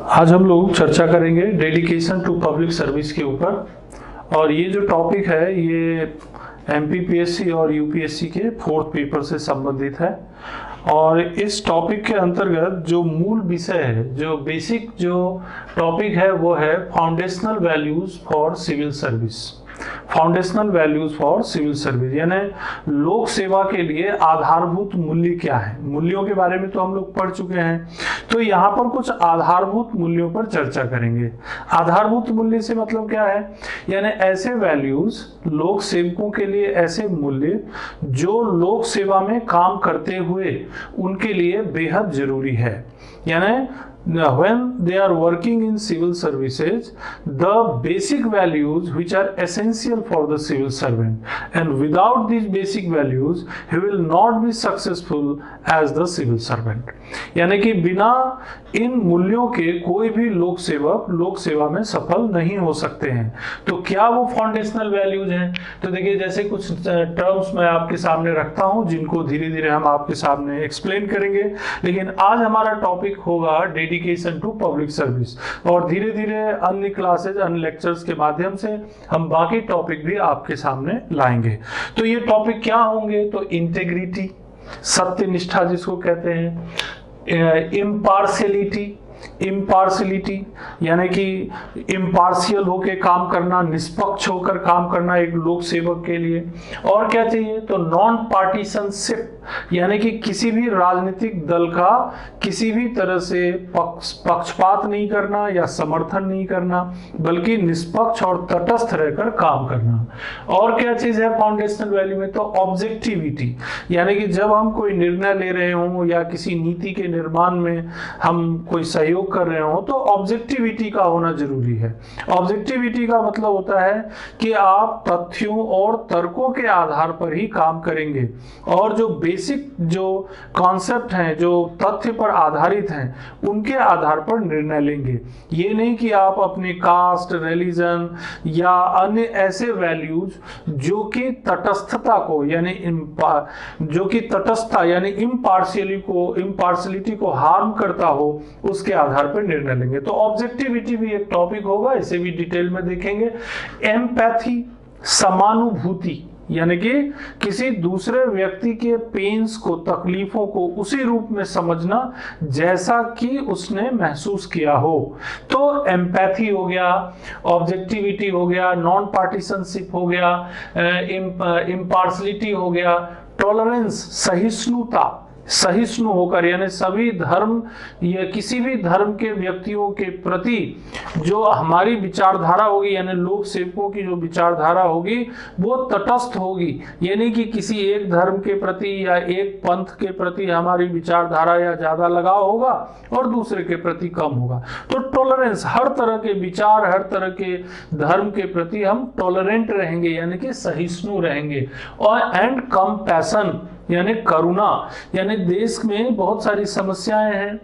आज हम लोग चर्चा करेंगे डेडिकेशन टू पब्लिक सर्विस के ऊपर। और ये जो टॉपिक है ये एमपीपीएससी और यूपीएससी के 4th पेपर से संबंधित है। और इस टॉपिक के अंतर्गत जो मूल विषय है, जो बेसिक जो टॉपिक है वो है foundational values for civil service. Foundational values for civil service यानी लोक सेवा के लिए आधारभूत मूल्य क्या है। मूल्यों के बारे में तो हम लोग पढ़ चुके हैं, तो यहाँ पर कुछ आधारभूत मूल्यों पर चर्चा करेंगे। आधारभूत मूल्य से मतलब क्या है, यानी ऐसे वैल्यूज लोक सेवकों के लिए, ऐसे मूल्य जो लोक सेवा में काम करते हुए उनके लिए बेहद जरूरी है। यानी when they are working in civil services, the basic values which are essential for the civil servant, and without these basic values he will not be successful as the civil servant। यानी कि बिना इन मूल्यों के कोई भी लोक सेवक लोक सेवा में सफल नहीं हो सकते हैं। तो क्या वो फाउंडेशनल वैल्यूज हैं? तो देखिए, जैसे कुछ टर्म्स मैं आपके सामने रखता हूं जिनको धीरे धीरे हम आपके सामने एक्सप्लेन करेंगे। लेकिन आज हमारा टॉपिक होगा डेडिकेशन टू पब्लिक सर्विस, और धीरे धीरे अन्य क्लासेज, अन्य लेक्चर्स के माध्यम से हम बाकी टॉपिक भी आपके सामने लाएंगे। तो ये टॉपिक क्या होंगे? तो इंटेग्रिटी, सत्यनिष्ठा जिसको कहते हैं, इम्पार्शियलिटी यानी कि इम्पार्शियल होकर काम करना, निष्पक्ष होकर काम करना एक लोक सेवक के लिए। और क्या चाहिए? तो नॉन पार्टीशनशिप यानी कि किसी भी राजनीतिक दल का किसी भी तरह से पक्षपात नहीं करना या समर्थन नहीं करना, बल्कि निष्पक्ष और तटस्थ रहकर काम करना। और क्या चीज है फाउंडेशनल वैल्यू में? तो ऑब्जेक्टिविटी यानी कि जब हम कोई निर्णय ले रहे हों या किसी नीति के निर्माण में हम कोई सहयोग कर रहे हो तो ऑब्जेक्टिविटी का होना जरूरी है। ऑब्जेक्टिविटी का मतलब होता है कि आप तथ्यों और तर्कों के आधार पर ही काम करेंगे, और जो बेसिक जो कॉन्सेप्ट हैं, जो तथ्य पर आधारित हैं, उनके आधार पर निर्णय लेंगे। ये नहीं कि आप अपने कास्ट, रिलीजन या अन्य ऐसे वैल्यूज जो कि तटस्थता को यानी जो कि तटस्थता यानी इम्पार्शियलिटी को हार्म करता हो उसके आधार पर निर्णय लेंगे। तो ऑब्जेक्टिविटी भी एक टॉपिक होगा, इसे भी डिटेल में देखेंगे। एम्पैथी, समानुभूति यानी कि किसी दूसरे व्यक्ति के पेन्स को, तकलीफों को उसी रूप में समझना जैसा कि उसने महसूस किया हो। तो एम्पैथी हो गया, ऑब्जेक्टिविटी हो गया, नॉन पार्टीशनशिप हो गया, इम्पार्शियलिटी हो गया, टॉलरेंस, सहिष्णु होकर यानी सभी धर्म या किसी भी धर्म के व्यक्तियों के प्रति जो हमारी विचारधारा होगी, यानी लोक सेवकों की जो विचारधारा होगी वो तटस्थ होगी। यानी कि किसी एक धर्म के प्रति या एक पंथ के प्रति हमारी विचारधारा या ज्यादा लगाव होगा और दूसरे के प्रति कम होगा। तो टॉलरेंस, हर तरह के विचार, हर तरह के धर्म के प्रति हम टॉलरेंट रहेंगे यानी कि सहिष्णु रहेंगे। और एंड कंपैशन यानी करुणा, यानी देश में बहुत सारी समस्याएं हैं,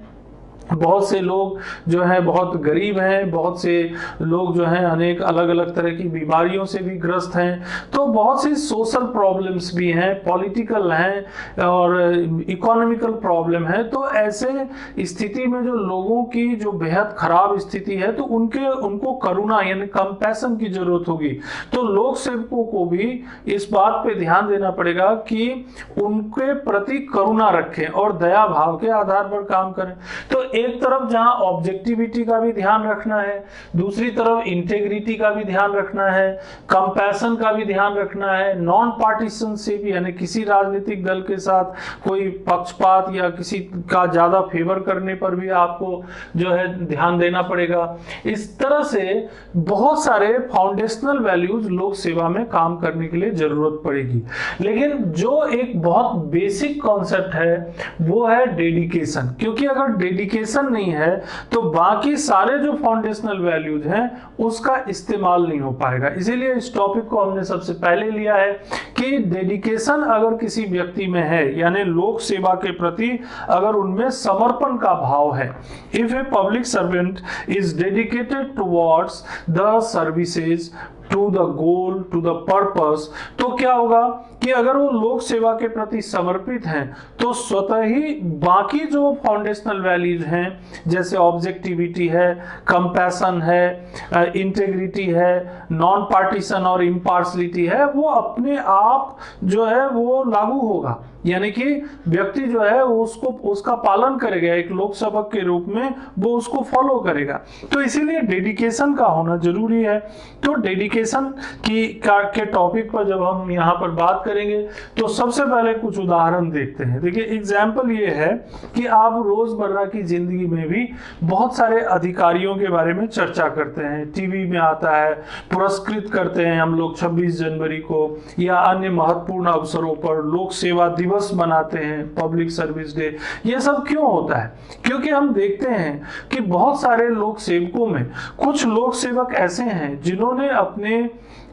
बहुत से लोग जो है बहुत गरीब हैं, बहुत से लोग जो हैं अनेक अलग अलग तरह की बीमारियों से भी ग्रस्त हैं। तो बहुत सी सोशल प्रॉब्लम्स भी हैं, पॉलिटिकल हैं और इकोनॉमिकल प्रॉब्लम है। तो ऐसे स्थिति में जो लोगों की जो बेहद खराब स्थिति है तो उनको करुणा यानी कंपैशन की जरूरत होगी। तो लोक सेवकों को भी इस बात पे ध्यान देना पड़ेगा कि उनके प्रति करुणा रखें और दया भाव के आधार पर काम करें। तो एक तरफ जहां ऑब्जेक्टिविटी का भी ध्यान रखना है, दूसरी तरफ इंटेग्रिटी का भी ध्यान रखना है, कंपैशन का भी ध्यान रखना है, नॉन पार्टीशनशिप यानी किसी राजनीतिक दल के साथ कोई पक्षपात या किसी का ज्यादा फेवर करने पर भी आपको जो है ध्यान देना पड़ेगा। इस तरह से बहुत सारे फाउंडेशनल वैल्यूज लोक सेवा में काम करने के लिए जरूरत पड़ेगी। लेकिन जो एक बहुत बेसिक कॉन्सेप्ट है वो है डेडिकेशन, क्योंकि अगर डेडिकेशन नहीं है तो बाकी सारे जो फाउंडेशनल वैल्यूज हैं उसका इस्तेमाल नहीं हो पाएगा। इसीलिए इस टॉपिक को हमने सबसे पहले लिया है कि डेडिकेशन अगर किसी व्यक्ति में है यानी लोक सेवा के प्रति अगर उनमें समर्पण का भाव है, if a public servant is dedicated towards the services to the goal, to the purpose, तो क्या होगा कि अगर वो लोक सेवा के प्रति समर्पित हैं तो स्वतः ही बाकी जो फाउंडेशनल वैल्यूज हैं, जैसे ऑब्जेक्टिविटी है, कंपैशन है, इंटेग्रिटी है, नॉन पार्टीशन और इम्पार्शलिटी है, वो अपने आप जो है वो लागू होगा। यानी कि व्यक्ति जो है उसको उसका पालन करेगा, एक लोक सेवक के रूप में वो उसको फॉलो करेगा। तो इसीलिए डेडिकेशन का होना जरूरी है। तो डेडिकेशन के टॉपिक पर जब हम यहाँ पर बात करेंगे तो सबसे पहले कुछ उदाहरण देखते हैं। देखिए एग्जाम्पल ये है कि आप रोजमर्रा की जिंदगी में भी बहुत सारे अधिकारियों के बारे में चर्चा करते हैं, टीवी में आता है, पुरस्कृत करते हैं हम लोग 26 जनवरी को या अन्य महत्वपूर्ण अवसरों पर लोक सेवा दिवस मनाते हैं, पब्लिक सर्विस डे। ये सब क्यों होता है? क्योंकि हम देखते हैं कि बहुत सारे लोक सेवकों में कुछ लोक सेवक ऐसे हैं जिन्होंने अपने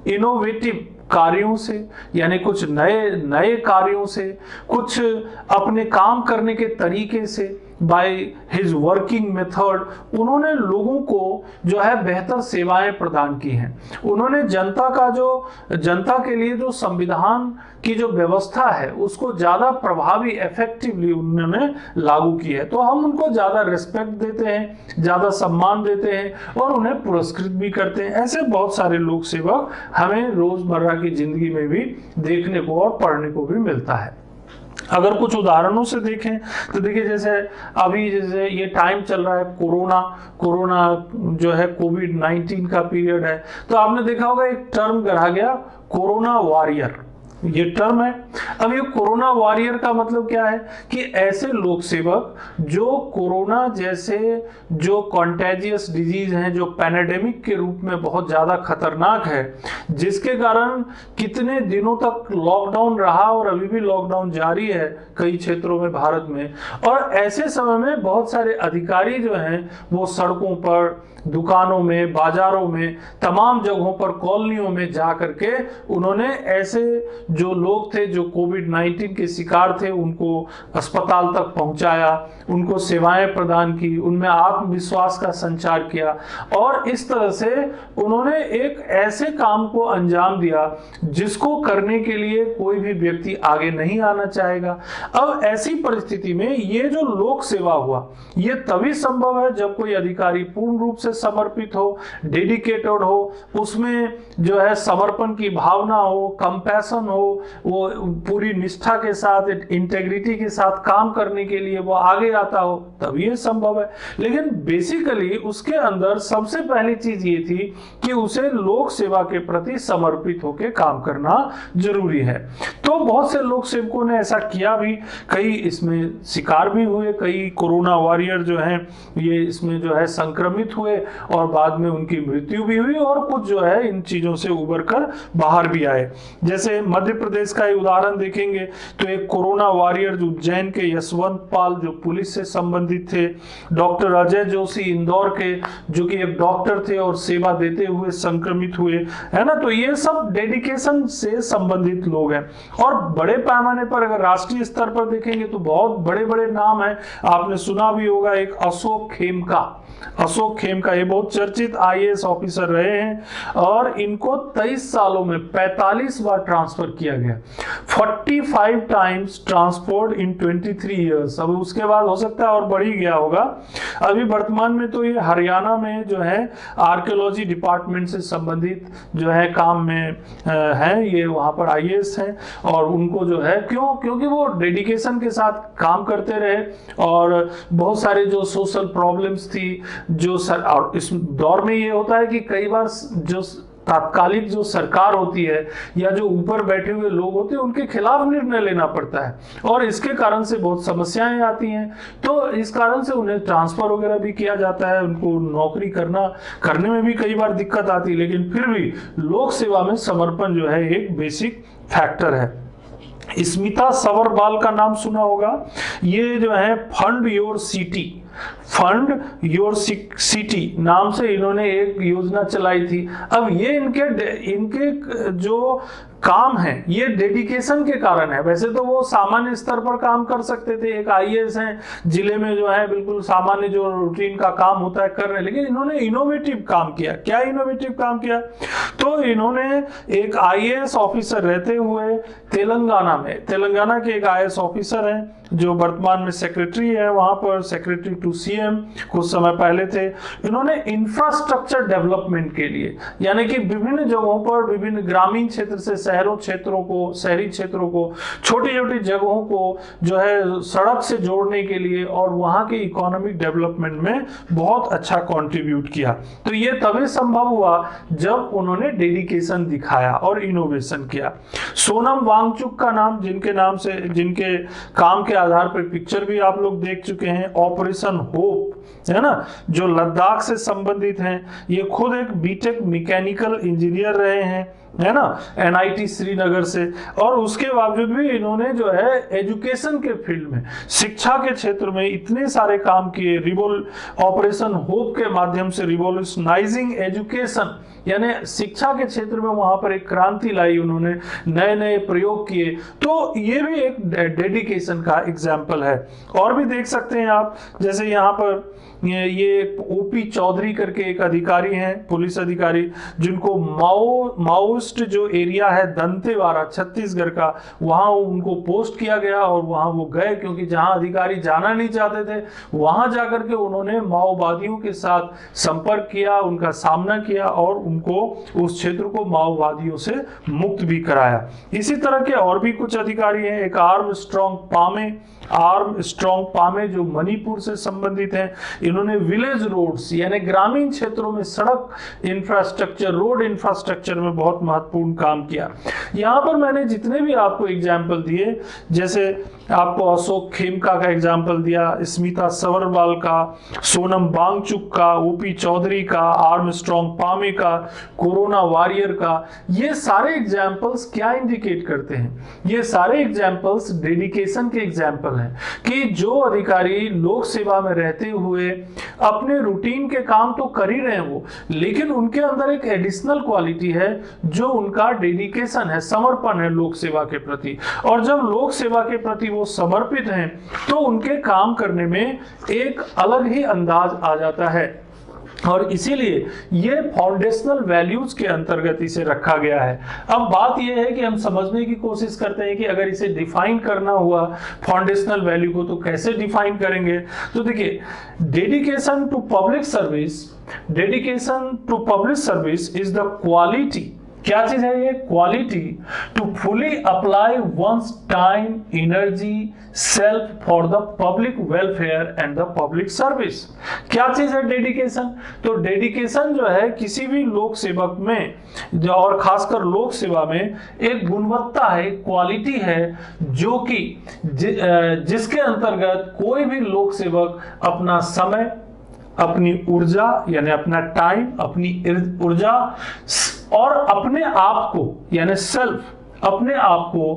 इनोवेटिव कार्यों से, यानी कुछ नए कार्यों से, कुछ अपने काम करने के तरीके से, बाय हिज वर्किंग मेथड, उन्होंने लोगों को जो है बेहतर सेवाएं प्रदान की हैं। उन्होंने जनता के लिए जो संविधान की जो व्यवस्था है उसको ज्यादा प्रभावी, इफेक्टिवली उन्होंने लागू की है। तो हम उनको ज्यादा रिस्पेक्ट देते हैं, ज्यादा सम्मान देते हैं और उन्हें पुरस्कृत भी करते हैं। ऐसे बहुत सारे लोक सेवक हमें रोजमर्रा की जिंदगी में भी देखने को और पढ़ने को भी मिलता है। अगर कुछ उदाहरणों से देखें तो देखिए जैसे ये टाइम चल रहा है, कोरोना जो है कोविड-19 का पीरियड है, तो आपने देखा होगा एक टर्म गढ़ा गया, कोरोना वॉरियर, ये टर्म है। अब ये कोरोना वॉरियर का मतलब क्या है कि ऐसे लोक सेवक जो कोरोना जैसे जो कॉन्टेजियस डिजीज हैं, जो पैंडेमिक के रूप में बहुत ज्यादा खतरनाक है, जिसके कारण कितने दिनों तक लॉकडाउन रहा और अभी भी लॉकडाउन जारी है कई क्षेत्रों में भारत में। और ऐसे समय में बहुत सारे अधिकारी जो हैं वो सड़कों पर, दुकानों में, बाजारों में, तमाम जगहों पर, कॉलोनियों में जा करके उन्होंने ऐसे जो लोग थे जो कोविड-19 के शिकार थे उनको अस्पताल तक पहुंचाया, उनको सेवाएं प्रदान की, उनमें आत्मविश्वास का संचार किया और इस तरह से उन्होंने एक ऐसे काम को अंजाम दिया जिसको करने के लिए कोई भी व्यक्ति आगे नहीं आना चाहेगा। अब ऐसी परिस्थिति में ये जो लोक सेवा हुआ ये तभी संभव है जब कोई अधिकारी पूर्ण रूप से समर्पित हो, डेडिकेटेड हो, उसमें जो है समर्पण की भावना हो, कंपैशन हो, वो पूरी निष्ठा के साथ, इंटेग्रिटी के साथ काम करने के लिए वो आगे आता हो, तभी ये संभव है। लेकिन बेसिकली उसके अंदर सबसे पहली चीज ये थी कि उसे लोक सेवा के प्रति समर्पित होकर काम करना जरूरी है। तो बहुत से लोक सेवकों ने ऐसा किया भी, कई इसमें शिकार भी हुए, कई कोरोना वॉरियर जो हैं ये इसमें जो है संक्रमित हुए और बाद में उनकी मृत्यु भी हुई और कुछ जो है इन चीजों से उबर कर बाहर भी आए। जैसे मध्य प्रदेश का उदाहरण देखेंगे तो एक कोरोना वॉरियर जो उज्जैन के यशवंत पाल जो पुलिस से संबंधित थे, डॉक्टर अजय जोशी इंदौर के जो कि एक डॉक्टर थे और सेवा देते हुए संक्रमित हुए, है ना। तो ये सब डेडिकेशन से संबंधित लोग हैं। और बड़े पैमाने पर अगर राष्ट्रीय स्तर पर देखेंगे तो बहुत बड़े बड़े नाम हैं। आपने सुना भी होगा एक अशोक खेमका, ये बहुत चर्चित IAS ऑफिसर रहे हैं और इनको 23 सालों में 45 बार ट्रांसफर किया गया, 45 टाइम्स ट्रांसफर्ड इन 23 इयर्स। अब उसके बाद हो सकता है और बढ़ ही गया होगा। अभी वर्तमान में तो ये हरियाणा में जो है आर्कियोलॉजी डिपार्टमेंट से संबंधित जो है काम में है, ये वहां पर IAS हैं और उनको जो है क्योंकि वो डेडिकेशन के साथ काम करते रहे और बहुत सारे जो सोशल प्रॉब्लम्स थी जो और इस दौर में ये होता है कि कई बार जो तात्कालिक जो सरकार होती है या जो ऊपर बैठे हुए लोग होते हैं उनके खिलाफ निर्णय लेना पड़ता है और इसके कारण से बहुत समस्याएं आती हैं। तो इस कारण से उन्हें ट्रांसफर वगैरह भी किया जाता है, उनको नौकरी करने में भी कई बार दिक्कत आती है, लेकिन फिर भी लोक सेवा में समर्पण जो है एक बेसिक फैक्टर है। स्मिता सवरबाल का नाम सुना होगा, ये जो है फंड योर सिटी नाम से इन्होंने एक योजना चलाई थी। अब ये इनके जो काम है ये डेडिकेशन के कारण है। वैसे तो वो सामान्य स्तर पर काम कर सकते थे, एक आईएएस हैं जिले में जो है बिल्कुल सामान्य जो रूटीन का काम होता है कर रहे हैं, लेकिन इन्होंने इनोवेटिव काम किया। क्या इनोवेटिव काम किया? तो इन्होंने एक आईएएस ऑफिसर रहते हुए तेलंगाना के एक आईएएस ऑफिसर हैं जो वर्तमान में सेक्रेटरी है, वहां पर सेक्रेटरी टू सीएम कुछ समय पहले थे। इन्होंने इंफ्रास्ट्रक्चर डेवलपमेंट के लिए यानी कि विभिन्न जगहों पर, विभिन्न ग्रामीण क्षेत्र से शहरी क्षेत्रों को, छोटी छोटी जगहों को जो है सड़क से जोड़ने के लिए और वहां के इकोनॉमिक डेवलपमेंट में बहुत अच्छा कंट्रीब्यूट किया। तो ये तभी संभव हुआ जब उन्होंने डेडिकेशन दिखाया और इनोवेशन किया। सोनम वांगचुक का नाम, जिनके काम के आधार पर पिक्चर भी आप लोग देख चुके हैं, ऑपरेशन होप है ना, जो लद्दाख से संबंधित हैं। ये खुद एक बीटेक मैकेनिकल इंजीनियर रहे हैं, है ना, एनआईटी श्रीनगर से, और उसके बावजूद भी इन्होंने जो है एजुकेशन के फील्ड में, शिक्षा के क्षेत्र में इतने सारे काम किए। ऑपरेशन होप के माध्यम से रिवॉल्यूशनाइजिंग एजुकेशन यानी शिक्षा के क्षेत्र में वहां पर एक क्रांति लाई उन्होंने, नए नए प्रयोग किए। तो ये भी एक डेडिकेशन का एग्जाम्पल है। और भी देख सकते हैं आप, जैसे यहाँ पर ये ओपी चौधरी करके एक अधिकारी हैं, पुलिस अधिकारी, जिनको माओइस्ट जो एरिया है दंतेवाड़ा छत्तीसगढ़ का, वहां उनको पोस्ट किया गया और वहां वो गए, क्योंकि जहां अधिकारी जाना नहीं चाहते थे वहां जाकर के उन्होंने माओवादियों के साथ संपर्क किया, उनका सामना किया और उनको उस क्षेत्र को माओवादियों से मुक्त भी कराया। इसी तरह के और भी कुछ अधिकारी हैं। एक आर्मस्ट्रॉन्ग पामे जो मणिपुर से संबंधित हैं। इन्होंने विलेज रोड्स यानी ग्रामीण क्षेत्रों में सड़क इंफ्रास्ट्रक्चर, रोड इंफ्रास्ट्रक्चर में बहुत महत्वपूर्ण काम किया। यहाँ पर मैंने जितने भी आपको एग्जाम्पल दिए, जैसे आपको अशोक खेमका का एग्जाम्पल दिया, स्मिता सबरवाल का, सोनम वांगचुक का, ओपी चौधरी का, आर्मस्ट्रॉन्ग पामे का, कोरोना वॉरियर का, ये सारे एग्जाम्पल्स क्या इंडिकेट करते हैं? ये सारे एग्जाम्पल्स डेडिकेशन के एग्जाम्पल हैं कि जो अधिकारी लोक सेवा में रहते हुए अपने रूटीन के काम तो कर ही रहे हैं वो, लेकिन उनके अंदर एक एडिशनल क्वालिटी है जो उनका डेडिकेशन है, समर्पण है लोक सेवा के प्रति। और जब लोक सेवा के प्रति वो समर्पित हैं तो उनके काम करने में एक अलग ही अंदाज आ जाता है। और इसीलिए ये फाउंडेशनल वैल्यूज के अंतर्गत इसे रखा गया है। अब बात यह है कि हम समझने की कोशिश करते हैं कि अगर इसे डिफाइन करना हुआ फाउंडेशनल वैल्यू को तो कैसे डिफाइन करेंगे? तो देखिए, dedication to public service is the quality. क्या चीज है ये? Quality to fully apply one's time, energy, self for the public welfare and the public service. क्या चीज है डेडिकेशन? तो डेडिकेशन जो है किसी भी लोक सेवक में, और खासकर लोक सेवा में, एक गुणवत्ता है, क्वालिटी है, जो कि जिसके अंतर्गत कोई भी लोक सेवक अपना समय, अपनी ऊर्जा यानी अपना टाइम, अपनी ऊर्जा और अपने आप को यानी सेल्फ, अपने आप को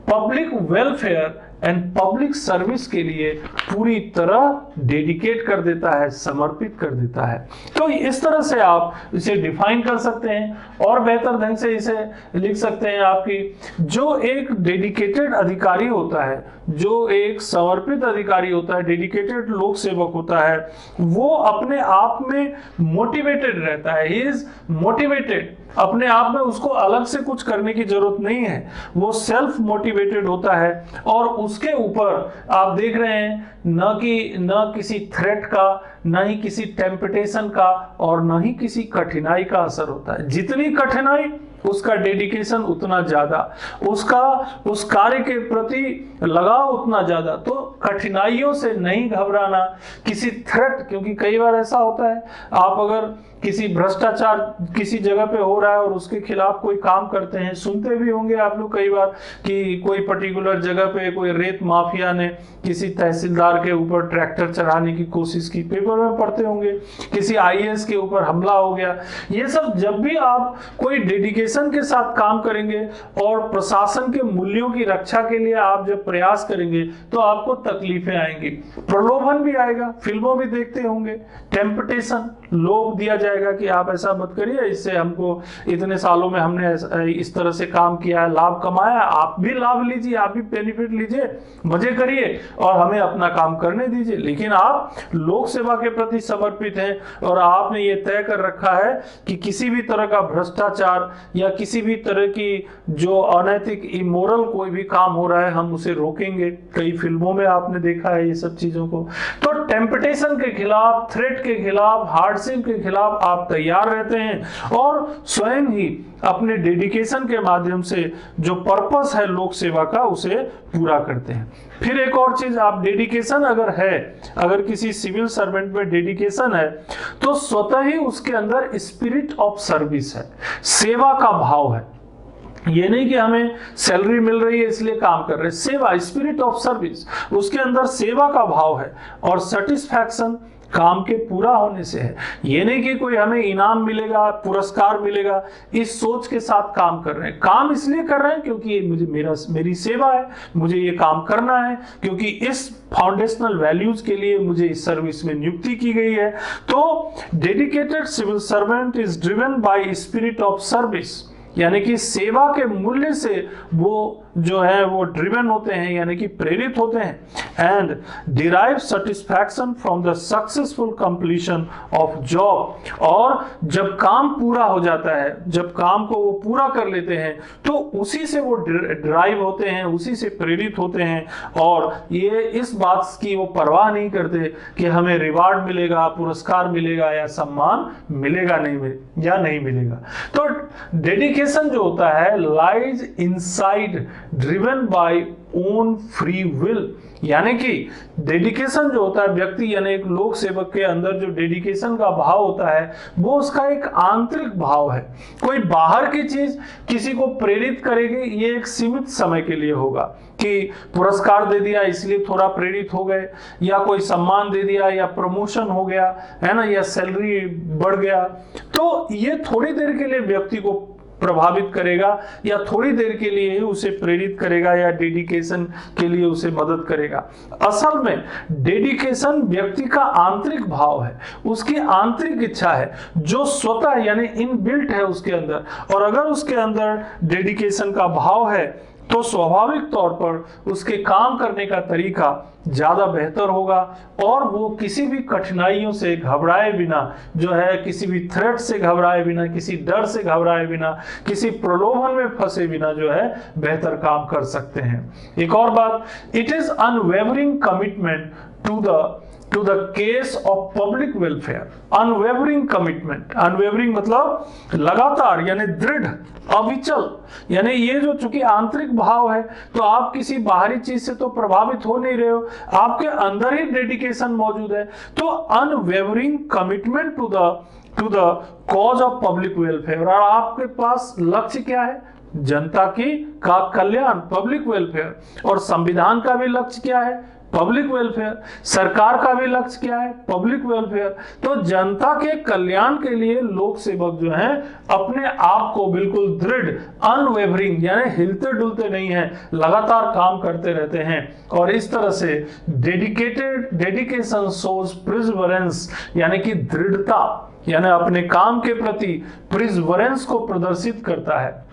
public welfare and public service के लिए पूरी तरह डेडिकेट कर देता है, समर्पित कर देता है। तो इस तरह से आप इसे डिफाइन कर सकते हैं और बेहतर ढंग से इसे लिख सकते हैं आपकी, जो एक डेडिकेटेड अधिकारी होता है, जो एक समर्पित अधिकारी होता है, डेडिकेटेड लोक सेवक होता है, वो अपने आप में मोटिवेटेड रहता है। ही इज मोटिवेटेड, अपने आप में उसको अलग से कुछ करने की जरूरत नहीं है, वो सेल्फ मोटिवेटेड होता है। और उसके ऊपर आप देख रहे हैं न किसी थ्रेट का, न ही किसी टेम्पटेशन का, और न ही किसी कठिनाई का असर होता है। जितनी कठिनाई उसका डेडिकेशन उतना ज्यादा, उसका उस कार्य के प्रति लगाव उतना ज्यादा। तो कठिनाइयों से नहीं घबराना, किसी थ्रेट, क्योंकि कई बार ऐसा होता है, आप अगर किसी भ्रष्टाचार किसी जगह पे हो रहा है और उसके खिलाफ कोई काम करते हैं, सुनते भी होंगे आप लोग कई बार कि कोई पर्टिकुलर जगह पे कोई रेत माफिया ने किसी तहसीलदार के ऊपर ट्रैक्टर चढ़ाने की कोशिश की, पेपर में पढ़ते होंगे, किसी आईएएस के ऊपर हमला हो गया। ये सब जब भी आप कोई डेडिकेशन डेडिकेशन के साथ काम करेंगे और प्रशासन के मूल्यों की रक्षा के लिए आप जब प्रयास करेंगे तो आपको तकलीफें आएंगी, प्रलोभन भी आएगा, फिल्मों में देखते होंगे, टेम्पटेशन, लोभ दिया जाएगा कि आप ऐसा मत करिए, इससे हमको इतने सालों में हमने इस तरह से काम किया है, लाभ कमाया, आप भी लाभ लीजिए, आप भी बेनिफिट लीजिए, मजे करिए और हमें अपना काम करने दीजिए। लेकिन आप लोक सेवा के प्रति समर्पित हैं और आपने ये तय कर रखा है कि किसी भी तरह का भ्रष्टाचार या किसी भी तरह की जो अनैतिक इमोरल कोई भी काम हो रहा है हम उसे रोकेंगे। कई फिल्मों में आपने देखा है ये सब चीजों को। तो टेम्पटेशन के खिलाफ, थ्रेट के खिलाफ, हार्डशिप के खिलाफ आप तैयार रहते हैं और स्वयं ही अपने डेडिकेशन के माध्यम से जो पर्पस है लोक सेवा का उसे पूरा करते हैं। फिर एक और चीज, आप डेडिकेशन अगर है, अगर किसी सिविल सर्वेंट में डेडिकेशन है तो स्वतः ही उसके अंदर स्पिरिट ऑफ सर्विस है, सेवा का भाव है। ये नहीं कि हमें सैलरी मिल रही है इसलिए काम कर रहे हैं, सेवा, स्पिरिट ऑफ सर्विस, उसके अंदर सेवा का भाव है और सेटिस्फैक्शन काम के पूरा होने से है। ये नहीं कि कोई हमें इनाम मिलेगा, पुरस्कार मिलेगा, इस सोच के साथ काम कर रहे हैं। काम इसलिए कर रहे हैं क्योंकि ये मेरी सेवा है, मुझे ये काम करना है, क्योंकि इस फाउंडेशनल वैल्यूज के लिए मुझे इस सर्विस में नियुक्ति की गई है। तो dedicated civil servant is driven by spirit of service, यानी कि सेवा के मूल्य से वो जो है वो ड्रिवन होते हैं, यानी कि प्रेरित होते हैं। And derive satisfaction from the successful completion of job, और जब काम पूरा हो जाता है, जब काम को वो पूरा कर लेते हैं तो उसी से वो ड्राइव होते हैं, उसी से प्रेरित होते हैं और ये इस बात की वो परवाह नहीं करते कि हमें रिवार्ड मिलेगा, पुरस्कार मिलेगा या सम्मान मिलेगा नहीं मिलेगा। तो डेडिकेशन जो होता है lies inside driven by own free will, यानी कि डेडिकेशन जो होता है व्यक्ति यानी एक लोक सेवक के अंदर जो डेडिकेशन का भाव होता है वो उसका एक आंतरिक भाव है। कोई बाहर की चीज किसी को प्रेरित करेगी, ये एक सीमित समय के लिए होगा कि पुरस्कार दे दिया इसलिए थोड़ा प्रेरित हो गए, या कोई सम्मान दे दिया, या प्रमोशन हो गया है ना, या सैलरी बढ़ गया, तो ये थोड़ी देर के लिए व्यक्ति को प्रभावित करेगा या थोड़ी देर के लिए ही उसे प्रेरित करेगा या डेडिकेशन के लिए उसे मदद करेगा। असल में डेडिकेशन व्यक्ति का आंतरिक भाव है, उसकी आंतरिक इच्छा है जो स्वतः यानी इनबिल्ट है उसके अंदर। और अगर उसके अंदर डेडिकेशन का भाव है तो स्वाभाविक तौर पर उसके काम करने का तरीका ज्यादा बेहतर होगा और वो किसी भी कठिनाइयों से घबराए बिना जो है, किसी भी थ्रेट से घबराए बिना, किसी डर से घबराए बिना, किसी प्रलोभन में फंसे बिना जो है बेहतर काम कर सकते हैं। एक और बात, it is unwavering commitment to the case of public welfare. Unwavering commitment, unwavering मतलब लगातार यानी दृढ़, अविचल, यानी ये जो चूंकि आंतरिक भाव है तो आप किसी बाहरी चीज से तो प्रभावित हो नहीं रहे हो, आपके अंदर ही डेडिकेशन मौजूद है। तो unwavering commitment to the cause of public welfare. और आपके पास लक्ष्य क्या है? जनता का कल्याण, पब्लिक वेलफेयर। और संविधान का भी लक्ष्य क्या है? Public welfare. सरकार का भी लक्ष्य क्या है? Public welfare. तो जनता के कल्याण के लिए लोक सेवक जो हैं अपने आप को बिल्कुल दृढ़, अनवेवरिंग यानी हिलते डुलते नहीं हैं, लगातार काम करते रहते हैं। और इस तरह से डेडिकेशन शोज प्रिजवरेंस, यानी कि दृढ़ता, यानी अपने काम के प्रति प्रिजवरेंस को प्रदर्शित करता है।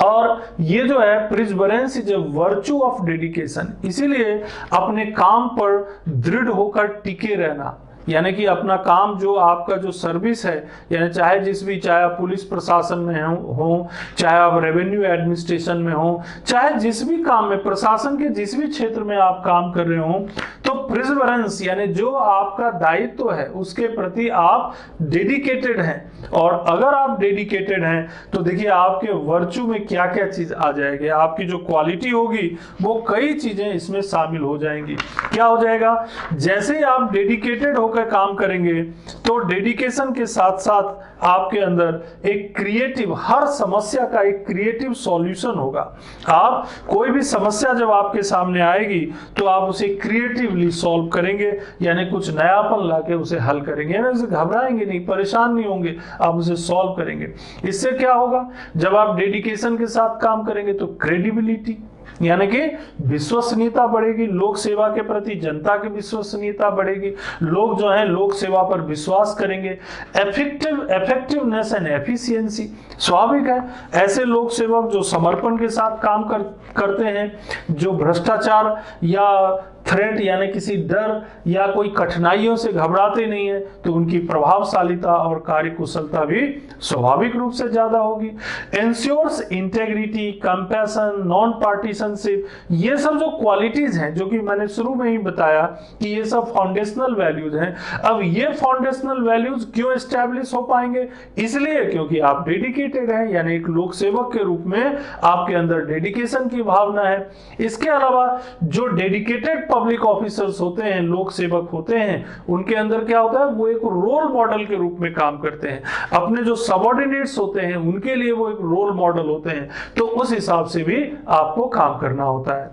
और ये जो है perseverance is a virtue of dedication. इसीलिए अपने काम पर दृढ़ होकर टिके रहना, यानी कि अपना काम जो आपका जो सर्विस है, यानी चाहे आप पुलिस प्रशासन में हो, चाहे आप रेवेन्यू एडमिनिस्ट्रेशन में हो, चाहे जिस भी काम में, प्रशासन के जिस भी क्षेत्र में आप काम कर रहे हो, तो प्रिजवरेंस यानी जो आपका दायित्व है उसके प्रति आप डेडिकेटेड हैं। और अगर आप डेडिकेटेड हैं तो देखिए आपके वर्च्यू में क्या क्या चीज आ जाएगी, आपकी जो क्वालिटी होगी वो कई चीजें इसमें शामिल हो जाएंगी। क्या हो जाएगा? जैसे ही आप डेडिकेटेड हो होकर काम करेंगे तो डेडिकेशन के साथ साथ आपके अंदर एक क्रिएटिव, हर समस्या का एक क्रिएटिव सॉल्यूशन होगा। आप कोई भी समस्या जब आपके सामने आएगी तो आप उसे क्रिएटिवली सॉल्व करेंगे, यानी कुछ नयापन लाके उसे हल करेंगे, यानी उसे घबराएंगे नहीं, परेशान नहीं होंगे, आप उसे सॉल्व करेंगे। इससे क्या होगा, जब आप डेडिकेशन के साथ काम करेंगे तो क्रेडिबिलिटी यानी कि विश्वसनीयता बढ़ेगी, लोक सेवा के प्रति जनता की विश्वसनीयता बढ़ेगी, लोग जो है लोक सेवा पर विश्वास करेंगे। इफेक्टिवनेस एंड एफिशिएंसी, स्वाभाविक है ऐसे लोक सेवक जो समर्पण के साथ काम करते हैं, जो भ्रष्टाचार या थ्रेट यानी किसी डर या कोई कठिनाइयों से घबराते नहीं है, तो उनकी प्रभावशालीता और कार्यकुशलता भी स्वाभाविक रूप से ज्यादा होगी। Ensures integrity, compassion, non partisanship, ये सब जो क्वालिटीज हैं, जो कि मैंने शुरू में ही बताया कि ये सब फाउंडेशनल वैल्यूज हैं। अब ये फाउंडेशनल वैल्यूज क्यों एस्टैब्लिश हो पाएंगे, इसलिए क्योंकि आप डेडिकेटेड हैं, यानी एक लोक सेवक के रूप में आपके अंदर डेडिकेशन की भावना है। इसके अलावा जो डेडिकेटेड पब्लिक ऑफिसर्स होते हैं, लोक सेवक होते हैं, उनके अंदर क्या होता है, वो एक रोल मॉडल के रूप में काम करते हैं। अपने जो सबऑर्डिनेट्स होते हैं उनके लिए वो एक रोल मॉडल होते हैं, तो उस हिसाब से भी आपको काम करना होता है।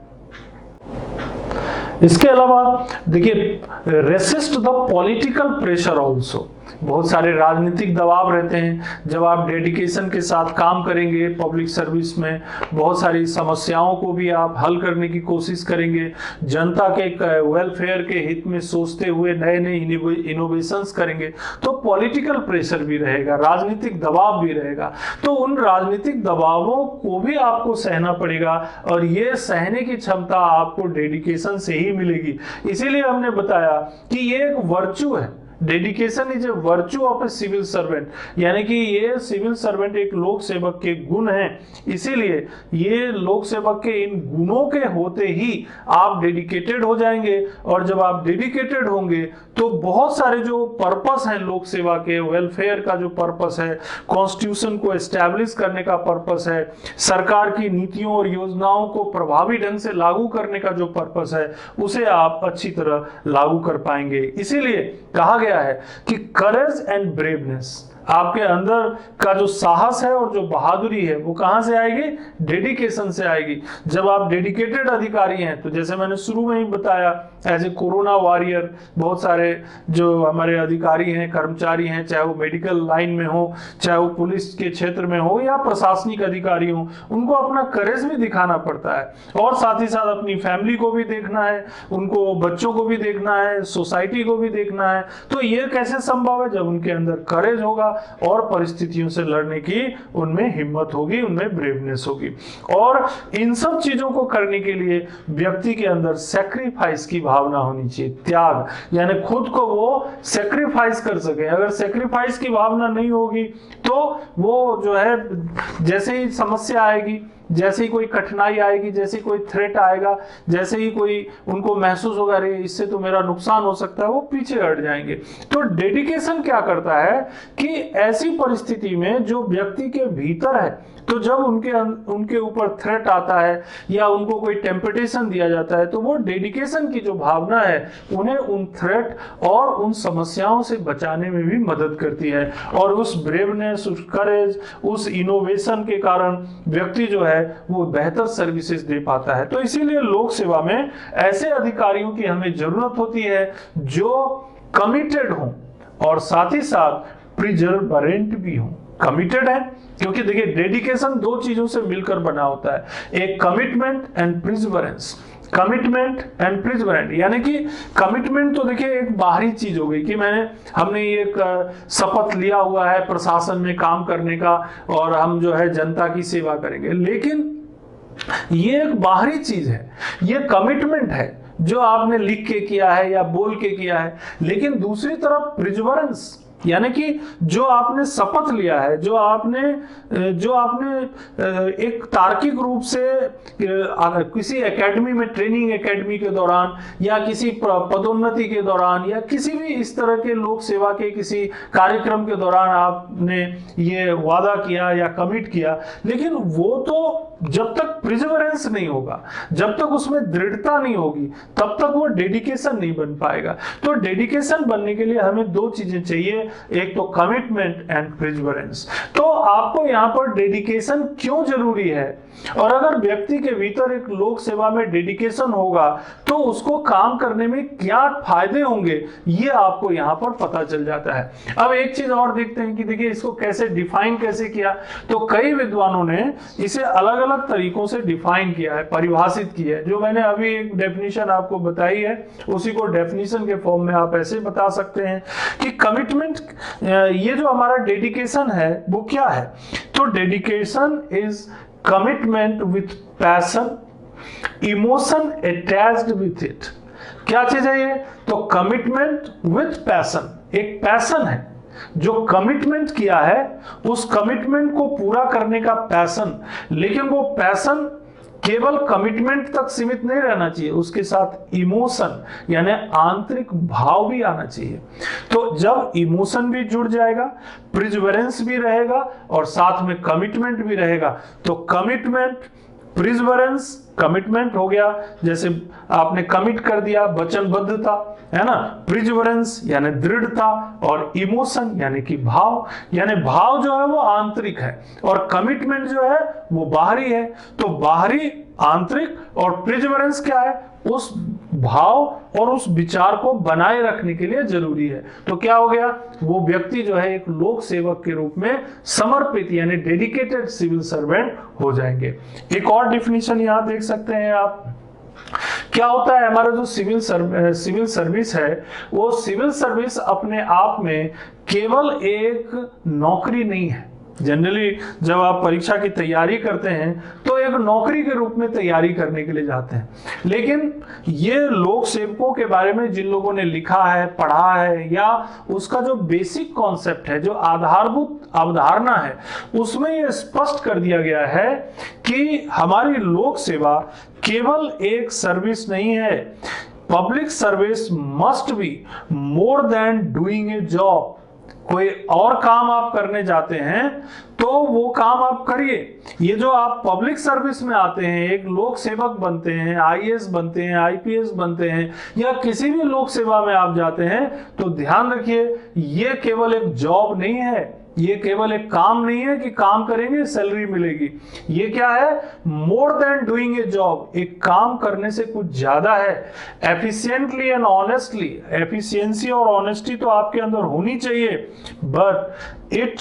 इसके अलावा देखिए, resist the political pressure also, बहुत सारे राजनीतिक दबाव रहते हैं। जब आप डेडिकेशन के साथ काम करेंगे पब्लिक सर्विस में, बहुत सारी समस्याओं को भी आप हल करने की कोशिश करेंगे, जनता के वेलफेयर के हित में सोचते हुए नए नए इनोवेशंस करेंगे, तो पॉलिटिकल प्रेशर भी रहेगा, राजनीतिक दबाव भी रहेगा। तो उन राजनीतिक दबावों को भी आपको सहना पड़ेगा, और ये सहने की क्षमता आपको डेडिकेशन से ही मिलेगी। इसीलिए हमने बताया कि ये एक वर्च्यू है, dedication is a virtue of a civil servant, यानी कि ये सिविल सर्वेंट एक लोक सेवक के गुण हैं। इसीलिए ये लोक सेवक के इन गुणों के होते ही आप डेडिकेटेड हो जाएंगे, और जब आप डेडिकेटेड होंगे तो बहुत सारे जो पर्पस हैं लोक सेवा के, वेलफेयर का जो पर्पस है, कॉन्स्टिट्यूशन को एस्टैब्लिश करने का पर्पस है, सरकार की नीतियों और योजनाओं को प्रभावी ढंग से लागू करने का जो पर्पस है, उसे आप अच्छी तरह लागू कर पाएंगे। इसीलिए कहा गया है कि करेज एंड ब्रेवनेस, आपके अंदर का जो साहस है और जो बहादुरी है वो कहां से आएगी, डेडिकेशन से आएगी। जब आप डेडिकेटेड अधिकारी हैं, तो जैसे मैंने शुरू में ही बताया, एज ए कोरोना वॉरियर बहुत सारे जो हमारे अधिकारी हैं, कर्मचारी हैं, चाहे वो मेडिकल लाइन में हो, चाहे वो पुलिस के क्षेत्र में हो या प्रशासनिक अधिकारी हो, उनको अपना करेज भी दिखाना पड़ता है, और साथ ही साथ अपनी फैमिली को भी देखना है, उनको बच्चों को भी देखना है, सोसाइटी को भी देखना है। तो ये कैसे संभव है, जब उनके अंदर करेज होगा और परिस्थितियों से लड़ने की उनमें हिम्मत होगी, उनमें ब्रेवनेस होगी। और इन सब चीजों को करने के लिए व्यक्ति के अंदर सैक्रिफाइस की भावना होनी चाहिए, त्याग, यानी खुद को वो सैक्रिफाइस कर सके। अगर सैक्रिफाइस की भावना नहीं होगी तो वो जो है, जैसे ही समस्या आएगी, जैसे ही कोई कठिनाई आएगी, जैसे ही कोई थ्रेट आएगा, जैसे ही कोई उनको महसूस होगा अरे इससे तो मेरा नुकसान हो सकता है, वो पीछे हट जाएंगे। तो डेडिकेशन क्या करता है कि ऐसी परिस्थिति में जो व्यक्ति के भीतर है, तो जब उनके ऊपर थ्रेट आता है या उनको कोई टेम्पटेशन दिया जाता है, तो वो डेडिकेशन की जो भावना है उन्हें उन थ्रेट और उन समस्याओं से बचाने में भी मदद करती है। और उस ब्रेवनेस, उस करेज, उस इनोवेशन के कारण व्यक्ति जो है वो बेहतर सर्विसेज दे पाता है। तो इसीलिए लोक सेवा में ऐसे अधिकारियों की हमें जरूरत होती है जो कमिटेड हों और साथ ही साथ प्रिजर्वेंट भी हों। कमिटेड है क्योंकि देखिए डेडिकेशन दो चीजों से मिलकर बना होता है, एक commitment and perseverance. Commitment and perseverant यानी कि कमिटमेंट तो देखिए एक बाहरी चीज हो गई कि हमने ये एक शपथ लिया हुआ है प्रशासन में काम करने का और हम जो है जनता की सेवा करेंगे, लेकिन ये एक बाहरी चीज है, ये कमिटमेंट है जो आपने लिख के किया है या बोल के किया है। लेकिन दूसरी तरफ प्रिजर्वेंस यानी कि जो आपने शपथ लिया है, जो आपने एक तार्किक रूप से किसी एकेडमी में, ट्रेनिंग एकेडमी के दौरान या किसी पदोन्नति के दौरान या किसी भी इस तरह के लोक सेवा के किसी कार्यक्रम के दौरान आपने ये वादा किया या कमिट किया, लेकिन वो तो जब तक प्रिजर्वेंस नहीं होगा, जब तक उसमें दृढ़ता नहीं होगी, तब तक वो डेडिकेशन नहीं बन पाएगा। तो डेडिकेशन बनने के लिए हमें दो चीजें चाहिए, एक तो कमिटमेंट एंड प्रिजर्वेंस। तो आपको यहाँ पर डेडिकेशन क्यों जरूरी है, और अगर व्यक्ति के भीतर एक लोक सेवा में डेडिकेशन होगा तो उसको काम करने में क्या फायदे होंगे, ये आपको यहाँ पर पता चल जाता है। अब एक चीज और देखते हैं कि देखिए इसको कैसे डिफाइन कैसे किया। तो कई विद्वानों ने इसे अलग अलग तरीकों से डिफाइन किया है, परिभाषित किया है। जो मैंने अभी एक डेफिनेशन आपको बताई है, उसी को डेफिनेशन के फॉर्म में आप ऐसे बता सकते हैं कि कमिटमेंट, ये जो हमारा डेडिकेशन है वो क्या है। तो dedication is commitment with passion, emotion attached with it. क्या चीज है ये, तो कमिटमेंट विथ पैशन, एक पैशन है जो कमिटमेंट किया है, उस कमिटमेंट को पूरा करने का पैशन। लेकिन वो पैशन केवल कमिटमेंट तक सीमित नहीं रहना चाहिए, उसके साथ इमोशन यानी आंतरिक भाव भी आना चाहिए। तो जब इमोशन भी जुड़ जाएगा, प्रिजर्वेंस भी रहेगा और साथ में कमिटमेंट भी रहेगा, तो कमिटमेंट, प्रिजर्वेंस, कमिटमेंट हो गया, जैसे आपने कमिट कर दिया, वचनबद्धता है ना, प्रिजर्वेंस यानी दृढ़ता, और इमोशन यानी कि भाव, यानी भाव जो है वो आंतरिक है और कमिटमेंट जो है वो बाहरी है। तो बाहरी, आंतरिक और प्रिजर्वेंस क्या है, उस भाव और उस विचार को बनाए रखने के लिए जरूरी है। तो क्या हो गया, वो व्यक्ति जो है एक लोक सेवक के रूप में समर्पित यानी डेडिकेटेड सिविल सर्वेंट हो जाएंगे। एक और डिफिनीशन यहां देख सकते हैं आप। क्या होता है, हमारा जो सिविल सर्विस है, वो सिविल सर्विस अपने आप में केवल एक नौकरी नहीं है। जनरली जब आप परीक्षा की तैयारी करते हैं तो एक नौकरी के रूप में तैयारी करने के लिए जाते हैं, लेकिन ये लोक सेवकों के बारे में जिन लोगों ने लिखा है, पढ़ा है, या उसका जो बेसिक कॉन्सेप्ट है, जो आधारभूत अवधारणा है, उसमें ये स्पष्ट कर दिया गया है कि हमारी लोक सेवा केवल एक सर्विस नहीं है। Public service must be more than doing a job. कोई और काम आप करने जाते हैं तो वो काम आप करिए। ये जो आप पब्लिक सर्विस में आते हैं, एक लोक सेवक बनते हैं, आईएएस बनते हैं, आईपीएस बनते हैं, या किसी भी लोक सेवा में आप जाते हैं, तो ध्यान रखिए ये केवल एक जॉब नहीं है, ये केवल एक काम नहीं है कि काम करेंगे सैलरी मिलेगी। ये क्या है, more than doing a job, एक काम करने से कुछ ज्यादा है। एफिशिएंटली एंड ऑनेस्टली, एफिशिएंसी और ऑनेस्टी तो आपके अंदर होनी चाहिए, but it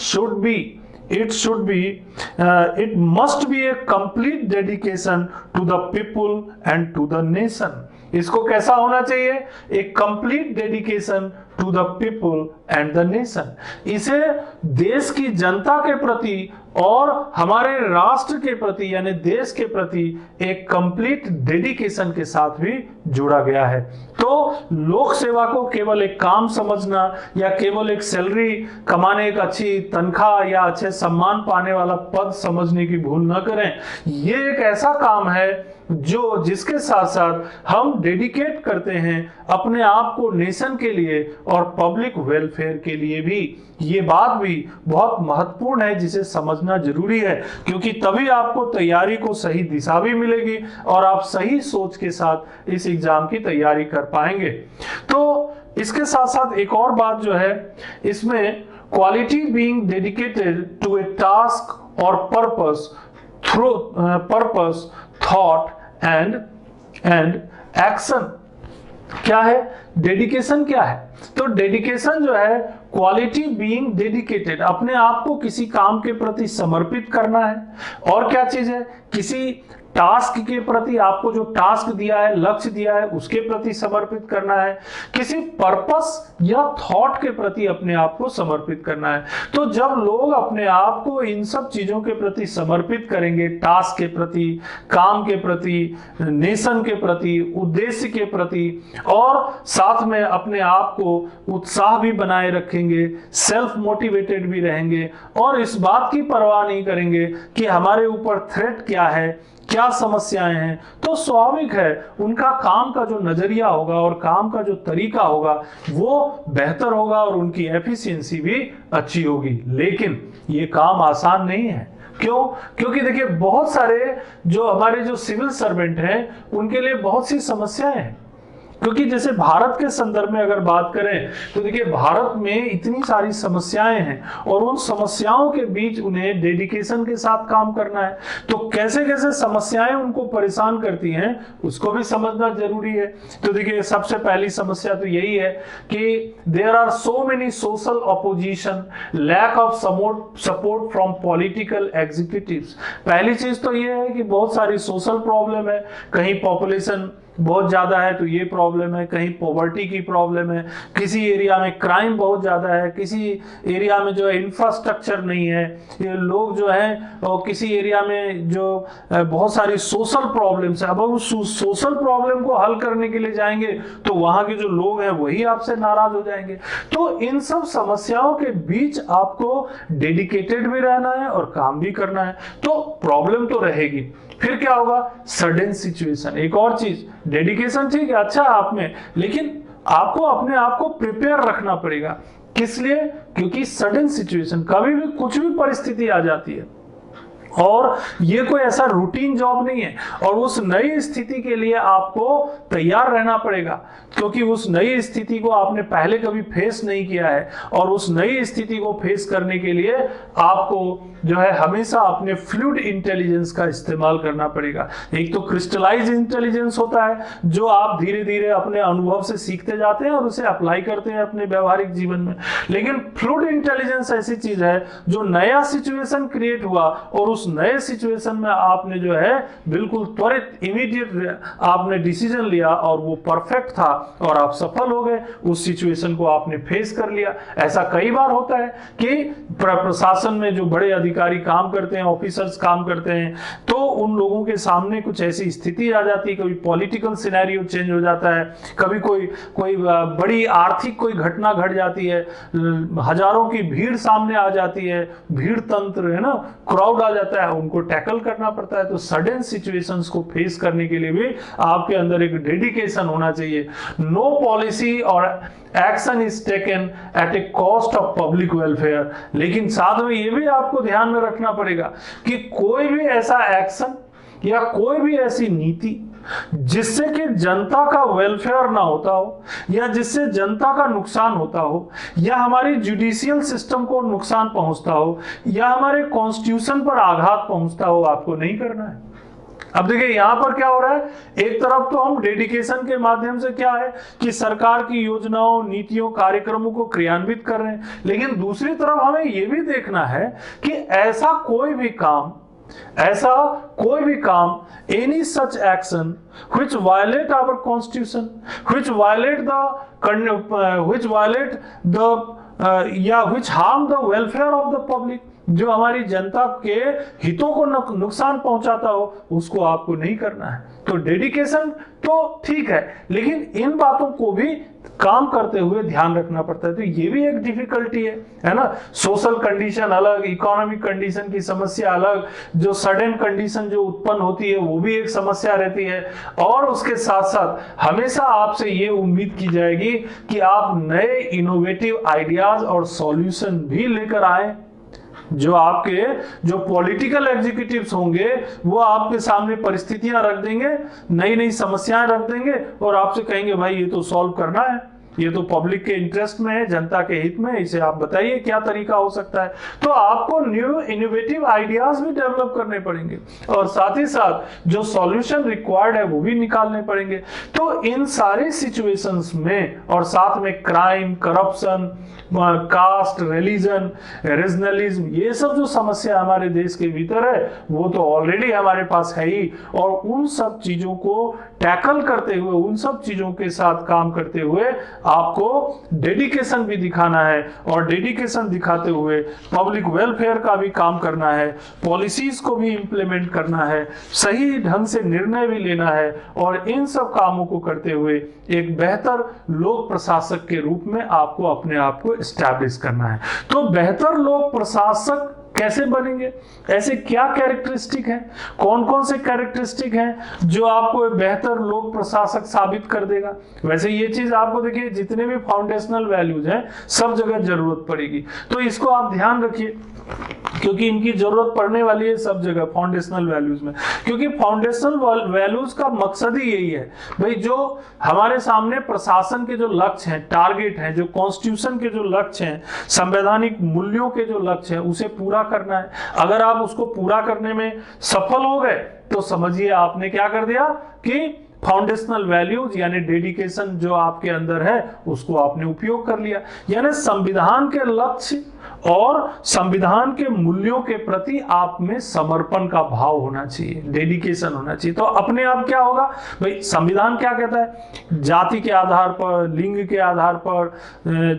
must be a complete dedication to the people and to the nation। इसको कैसा होना चाहिए, एक complete dedication to the people and the nation. इसे देश की जनता के प्रति और हमारे राष्ट्र के प्रति यानी देश के प्रति एक कंप्लीट डेडिकेशन के साथ भी जोड़ा गया है। तो लोक सेवा को केवल एक काम समझना या केवल एक सैलरी कमाने, एक अच्छी तनख्वाह या अच्छे सम्मान पाने वाला पद समझने की भूल न करें। ये एक ऐसा काम है जो जिसके साथ साथ हम डेडिकेट करते हैं अपने आप को नेशन के लिए और पब्लिक वेलफेयर के लिए भी। ये बात भी बहुत महत्वपूर्ण है जिसे समझना जरूरी है, क्योंकि तभी आपको तैयारी को सही दिशा भी मिलेगी और आप सही सोच के साथ इस एग्जाम की तैयारी कर पाएंगे। तो इसके साथ साथ एक और बात जो है इसमें, quality being dedicated to a task और purpose through purpose, thought and action. क्या है डेडिकेशन, क्या है, तो डेडिकेशन जो है क्वालिटी बीइंग डेडिकेटेड, अपने आप को किसी काम के प्रति समर्पित करना है। और क्या चीज है, किसी टास्क के प्रति, आपको जो टास्क दिया है, लक्ष्य दिया है, उसके प्रति समर्पित करना है। किसी पर्पस या थॉट के प्रति अपने आप को समर्पित करना है। तो जब लोग अपने आप को इन सब चीजों के प्रति समर्पित करेंगे, टास्क के प्रति, काम के प्रति, नेशन के प्रति, उद्देश्य के प्रति, और साथ में अपने आप को उत्साह भी बनाए रखेंगे, सेल्फ मोटिवेटेड भी रहेंगे और इस बात की परवाह नहीं करेंगे कि हमारे ऊपर थ्रेट क्या है, क्या समस्याएं हैं, तो स्वाभाविक है उनका काम का जो नजरिया होगा और काम का जो तरीका होगा वो बेहतर होगा और उनकी एफिशिएंसी भी अच्छी होगी। लेकिन ये काम आसान नहीं है, क्यों? क्योंकि देखिए बहुत सारे जो हमारे जो सिविल सर्वेंट हैं उनके लिए बहुत सी समस्याएं हैं। क्योंकि जैसे भारत के संदर्भ में अगर बात करें तो देखिए भारत में इतनी सारी समस्याएं हैं और उन समस्याओं के बीच उन्हें डेडिकेशन के साथ काम करना है। तो कैसे कैसे समस्याएं उनको परेशान करती हैं उसको भी समझना जरूरी है। तो देखिए सबसे पहली समस्या तो यही है कि there are so many social opposition, lack of support from political executives. पहली चीज तो ये है कि बहुत सारी सोशल प्रॉब्लम है, कहीं पॉपुलेशन बहुत ज्यादा है तो ये प्रॉब्लम है, कहीं पॉवर्टी की प्रॉब्लम है, किसी एरिया में क्राइम बहुत ज्यादा है, किसी एरिया में जो है इंफ्रास्ट्रक्चर नहीं है, ये लोग जो है और किसी एरिया में जो बहुत सारी सोशल प्रॉब्लम्स है। अब उस सोशल प्रॉब्लम को हल करने के लिए जाएंगे तो वहां के जो लोग हैं वही आपसे नाराज हो जाएंगे। तो इन सब समस्याओं के बीच आपको डेडिकेटेड भी रहना है और काम भी करना है। तो प्रॉब्लम तो रहेगी, फिर क्या होगा? Sudden situation. एक और चीज, डेडिकेशन ठीक है, अच्छा आप में, लेकिन आपको अपने आप को प्रिपेयर रखना पड़ेगा। किस लिए? क्योंकि सडन सिचुएशन, कभी भी कुछ भी परिस्थिति आ जाती है और ये कोई ऐसा रूटीन जॉब नहीं है और उस नई स्थिति के लिए आपको तैयार रहना पड़ेगा, क्योंकि उस नई स्थिति को आपने पहले कभी फेस नहीं किया है और उस नई स्थिति को फेस करने के लिए आपको जो है हमेशा अपने फ्लूइड इंटेलिजेंस का इस्तेमाल करना पड़ेगा। एक तो क्रिस्टलाइज इंटेलिजेंस होता है जो आप धीरे धीरे अपने अनुभव से सीखते जाते हैं और उसे अप्लाई करते हैं अपने व्यवहारिक जीवन में, लेकिन फ्लूइड इंटेलिजेंस ऐसी चीज है जो नया सिचुएशन क्रिएट हुआ और उस नए सिचुएशन में आपने जो है बिल्कुल त्वरित इमीडिएट आपने डिसीजन लिया और वो परफेक्ट था और आप सफल हो गए, उस सिचुएशन को आपने फेस कर लिया। ऐसा कई बार होता है कि प्रशासन में जो बड़े अधिकारी काम करते हैं, ऑफिसर्स काम करते हैं, तो उन लोगों के सामने कुछ ऐसी स्थिति आ जाती है, कभी पॉलिटिकल सिनेरियो चेंज हो जाता है, कभी कोई बड़ी आर्थिक कोई घटना घट जाती है, हजारों की भीड़ सामने आ जाती है, भीड़ तंत्र है ना, क्राउड आ जाता है, उनको टैकल करना पड़ता है। तो सडन सिचुएशंस को फेस करने के लिए भी आपके अंदर एक डेडिकेशन होना चाहिए। नो पॉलिसी और action is taken at a cost of public welfare. लेकिन साथ में ये भी आपको ध्यान में रखना पड़ेगा कि कोई भी ऐसा एक्शन या कोई भी ऐसी नीति जिससे कि जनता का वेलफेयर ना होता हो या जिससे जनता का नुकसान होता हो या हमारी जुडिशियल सिस्टम को नुकसान पहुंचता हो या हमारे कॉन्स्टिट्यूशन पर आघात पहुंचता हो, आपको नहीं करना है। अब देखिए यहां पर क्या हो रहा है, एक तरफ तो हम डेडिकेशन के माध्यम से क्या है कि सरकार की योजनाओं, नीतियों, कार्यक्रमों को क्रियान्वित कर रहे हैं, लेकिन दूसरी तरफ हमें यह भी देखना है कि ऐसा कोई भी काम, any such action which violate our constitution, which violate which harm the welfare of the public, जो हमारी जनता के हितों को नुकसान पहुंचाता हो, उसको आपको नहीं करना है। तो डेडिकेशन तो ठीक है, लेकिन इन बातों को भी काम करते हुए ध्यान रखना पड़ता है। तो ये भी एक डिफिकल्टी है ना। सोशल कंडीशन अलग, इकोनॉमिक कंडीशन की समस्या अलग, जो सडन कंडीशन जो उत्पन्न होती है वो भी एक समस्या रहती है, और उसके साथ साथ हमेशा आपसे ये उम्मीद की जाएगी कि आप नए इनोवेटिव आइडियाज और सॉल्यूशन भी लेकर आए। जो पॉलिटिकल एग्जीक्यूटिव्स होंगे वो आपके सामने परिस्थितियां रख देंगे, नई नई समस्याएं रख देंगे और आपसे कहेंगे भाई ये तो सॉल्व करना है, ये तो पब्लिक के इंटरेस्ट में है, जनता के हित में है, इसे आप बताइए क्या तरीका हो सकता है। तो आपको न्यू इनोवेटिव आइडियाज भी डेवलप करने पड़ेंगे और साथ ही साथ जो सॉल्यूशन रिक्वायर्ड है वो भी निकालने पड़ेंगे। तो इन सारी सिचुएशंस में और साथ में crime, corruption, caste, religion, regionalism, ये सब जो समस्या हमारे देश के भीतर है वो तो ऑलरेडी हमारे पास है ही, और उन सब चीजों को टैकल करते हुए, उन सब चीजों के साथ काम करते हुए आपको डेडिकेशन भी दिखाना है, और डेडिकेशन दिखाते हुए पब्लिक वेलफेयर का भी काम करना है, पॉलिसीज को भी इंप्लीमेंट करना है, सही ढंग से निर्णय भी लेना है, और इन सब कामों को करते हुए एक बेहतर लोक प्रशासक के रूप में आपको अपने आप को एस्टैब्लिश करना है। तो बेहतर लोक प्रशासक कैसे बनेंगे, ऐसे क्या कैरेक्टरिस्टिक हैं, कौन कौन से कैरेक्टरिस्टिक हैं जो आपको बेहतर लोक प्रशासक साबित कर देगा। वैसे ये चीज आपको देखिए जितने भी फाउंडेशनल वैल्यूज हैं सब जगह जरूरत पड़ेगी, तो इसको आप ध्यान रखिए क्योंकि इनकी जरूरत पड़ने वाली है सब जगह फाउंडेशनल वैल्यूज में। क्योंकि फाउंडेशनल वैल्यूज का मकसद ही यही है भाई, जो हमारे सामने प्रशासन के जो लक्ष्य हैं, टारगेट हैं, जो कॉन्स्टिट्यूशन के जो लक्ष्य हैं, संवैधानिक मूल्यों के जो लक्ष्य हैं, उसे पूरा करना है। अगर आप उसको पूरा करने में सफल हो गए तो समझिए आपने क्या कर दिया कि फाउंडेशनल वैल्यूज यानी डेडिकेशन जो आपके अंदर है उसको आपने उपयोग कर लिया। यानी संविधान के लक्ष्य और संविधान के मूल्यों के प्रति आप में समर्पण का भाव होना चाहिए, डेडिकेशन होना चाहिए। तो अपने आप क्या होगा भाई, संविधान क्या कहता है, जाति के आधार पर, लिंग के आधार पर,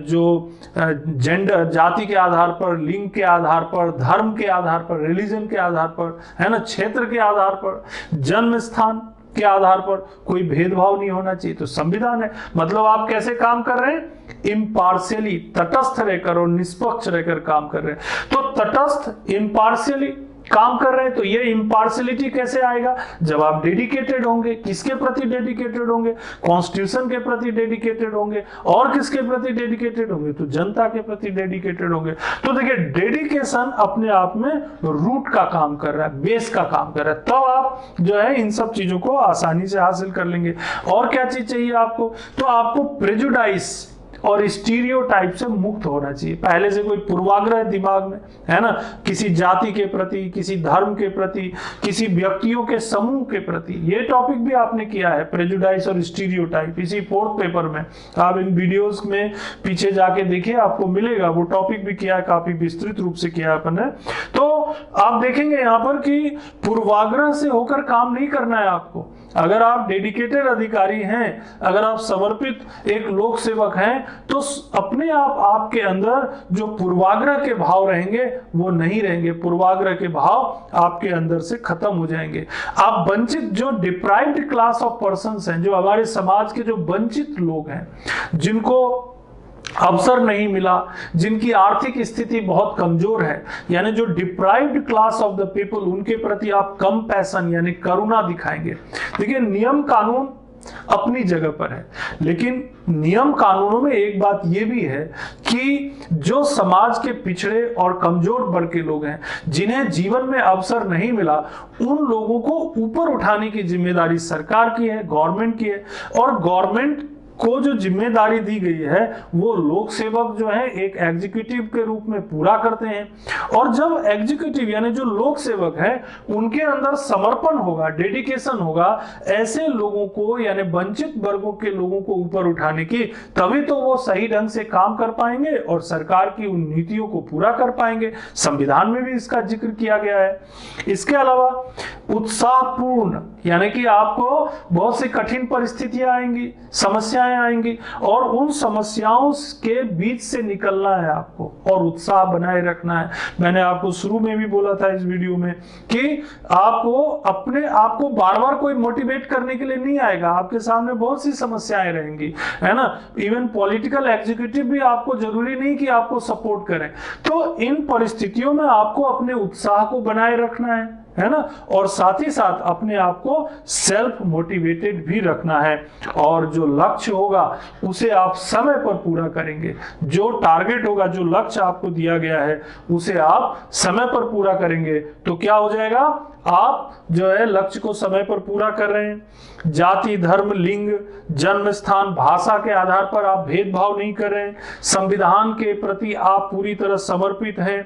जो जेंडर, जाति के आधार पर, लिंग के आधार पर, धर्म के आधार पर, रिलीजन के आधार पर, है ना, क्षेत्र के आधार पर, जन्म स्थान के आधार पर कोई भेदभाव नहीं होना चाहिए। तो संविधान है, मतलब आप कैसे काम कर रहे हैं, इम्पार्शियली, तटस्थ रहकर और निष्पक्ष रहकर काम कर रहे हैं। तो तटस्थ, इम्पार्शियली काम कर रहे हैं, तो ये इम्पार्शियलिटी कैसे आएगा, जब आप डेडिकेटेड होंगे। किसके प्रति डेडिकेटेड होंगे, कॉन्स्टिट्यूशन के प्रति डेडिकेटेड होंगे। और किसके प्रति डेडिकेटेड होंगे, तो जनता के प्रति डेडिकेटेड होंगे। तो देखिए डेडिकेशन अपने आप में रूट का काम कर रहा है, बेस का काम कर रहा है, तब आप जो है इन सब चीजों को आसानी से हासिल कर लेंगे। और क्या चीज चाहिए आपको, तो आपको प्रेजुडाइस और स्टीरियोटाइप से मुक्त होना चाहिए। पहले से कोई पूर्वाग्रह दिमाग में है ना, किसी जाति के प्रति, किसी धर्म के प्रति, किसी व्यक्तियों के समूह के प्रति, ये टॉपिक भी आपने किया है, प्रेजुडाइस और स्टीरियोटाइप, इसी 4th पेपर में। आप इन वीडियोस में पीछे जाके देखिए, आपको मिलेगा, वो टॉपिक भी किया है, काफी विस्तृत रूप से किया है अपन ने। तो आप देखेंगे यहाँ पर कि पूर्वाग्रह से होकर काम नहीं करना है आपको। अगर आप डेडिकेटेड अधिकारी हैं, अगर आप समर्पित एक लोक सेवक हैं, तो अपने आप आपके अंदर जो पूर्वाग्रह के भाव रहेंगे वो नहीं रहेंगे, पूर्वाग्रह के भाव आपके अंदर से खत्म हो जाएंगे। आप वंचित, जो डिप्राइव्ड क्लास ऑफ पर्संस हैं, जो हमारे समाज के जो वंचित लोग हैं, जिनको अवसर नहीं मिला, जिनकी आर्थिक स्थिति बहुत कमजोर है, यानी जो deprived class of the people, उनके प्रति आप कंपैशन यानी करुणा दिखाएंगे। देखिए नियम कानून अपनी जगह पर है, लेकिन नियम कानूनों में एक बात यह भी है कि जो समाज के पिछड़े और कमजोर वर्ग के लोग हैं, जिन्हें जीवन में अवसर नहीं मिला, उन लोगों को ऊपर उठाने की जिम्मेदारी सरकार की है, गवर्नमेंट की है। और गवर्नमेंट को जो जिम्मेदारी दी गई है वो लोक सेवक जो है एक एग्जीक्यूटिव के रूप में पूरा करते हैं। और जब एग्जीक्यूटिव यानी जो लोक सेवक है उनके अंदर समर्पण होगा, डेडिकेशन होगा, ऐसे लोगों को यानी वंचित वर्गों के लोगों को ऊपर उठाने की, तभी तो वो सही ढंग से काम कर पाएंगे और सरकार की उन नीतियों को पूरा कर पाएंगे। संविधान में भी इसका जिक्र किया गया है। इसके अलावा उत्साहपूर्ण, यानी कि आपको बहुत सी कठिन परिस्थितियां आएंगी, समस्याएं आएंगी, और उन समस्याओं के बीच से निकलना है आपको और उत्साह बनाए रखना है। मैंने आपको शुरू में भी बोला था इस वीडियो में कि आपको अपने आप को बार बार कोई मोटिवेट करने के लिए नहीं आएगा, आपके सामने बहुत सी समस्याएं रहेंगी, है ना। इवन पॉलिटिकल एग्जीक्यूटिव भी आपको जरूरी नहीं कि आपको सपोर्ट करें। तो इन परिस्थितियों में आपको अपने उत्साह को बनाए रखना है ना, और साथ ही साथ अपने आप को सेल्फ मोटिवेटेड भी रखना है। और जो लक्ष्य होगा उसे आप समय पर पूरा करेंगे। जो टारगेट होगा, जो लक्ष्य आपको दिया गया है, उसे आप समय पर पूरा करेंगे तो क्या हो जाएगा, आप जो है लक्ष्य को समय पर पूरा कर रहे हैं। जाति, धर्म, लिंग, जन्म स्थान, भाषा के आधार पर आप भेदभाव नहीं कर रहे हैं। संविधान के प्रति आप पूरी तरह समर्पित हैं।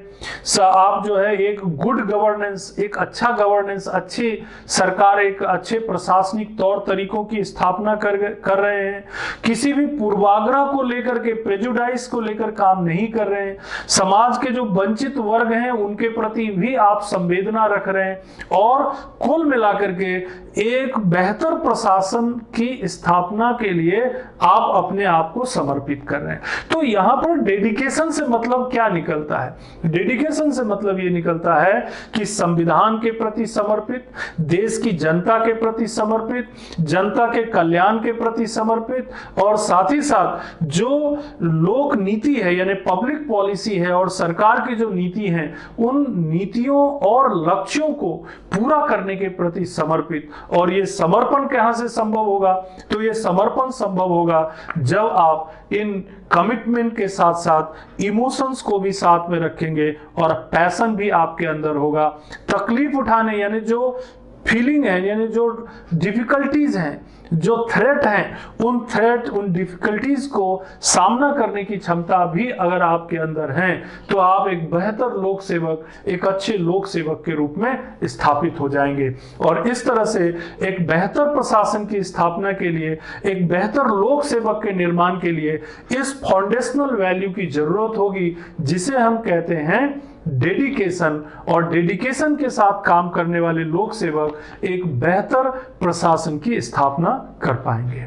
आप जो है एक गुड गवर्नेंस, एक अच्छा गवर्नेंस, अच्छी सरकार, एक अच्छे प्रशासनिक तौर तरीकों की स्थापना कर रहे हैं। किसी भी पूर्वाग्रह को लेकर के, प्रेजुडाइस को लेकर काम नहीं कर रहे हैं। समाज के जो वंचित वर्ग हैं उनके प्रति भी आप संवेदना रख रहे हैं। और कुल मिलाकर के एक बेहतर प्रशासन की स्थापना के लिए आप अपने आप को समर्पित कर रहे हैं। तो यहां पर डेडिकेशन से मतलब क्या निकलता है? डेडिकेशन से मतलब ये निकलता है कि संविधान के प्रति समर्पित, देश की जनता के प्रति समर्पित, जनता के कल्याण के प्रति समर्पित, और साथ ही साथ जो लोक नीति है यानी पब्लिक पॉलिसी है और सरकार की जो नीति है उन नीतियों और लक्ष्यों को पूरा करने के प्रति समर्पित। और ये समर्पण कहां से संभव होगा? तो ये समर्पण संभव होगा जब आप इन कमिटमेंट के साथ साथ इमोशंस को भी साथ में रखेंगे और पैशन भी आपके अंदर होगा। तकलीफ उठाने यानी जो फीलिंग है यानी जो डिफिकल्टीज हैं, जो थ्रेट हैं, उन डिफिकल्टीज को सामना करने की क्षमता भी अगर आपके अंदर है तो आप एक बेहतर लोक सेवक, एक अच्छे लोक सेवक के रूप में स्थापित हो जाएंगे। और इस तरह से एक बेहतर प्रशासन की स्थापना के लिए, एक बेहतर लोक सेवक के निर्माण के लिए इस फाउंडेशनल वैल्यू की जरूरत होगी जिसे हम कहते हैं डेडिकेशन। और डेडिकेशन के साथ काम करने वाले लोक सेवक एक बेहतर प्रशासन की स्थापना कर पाएंगे।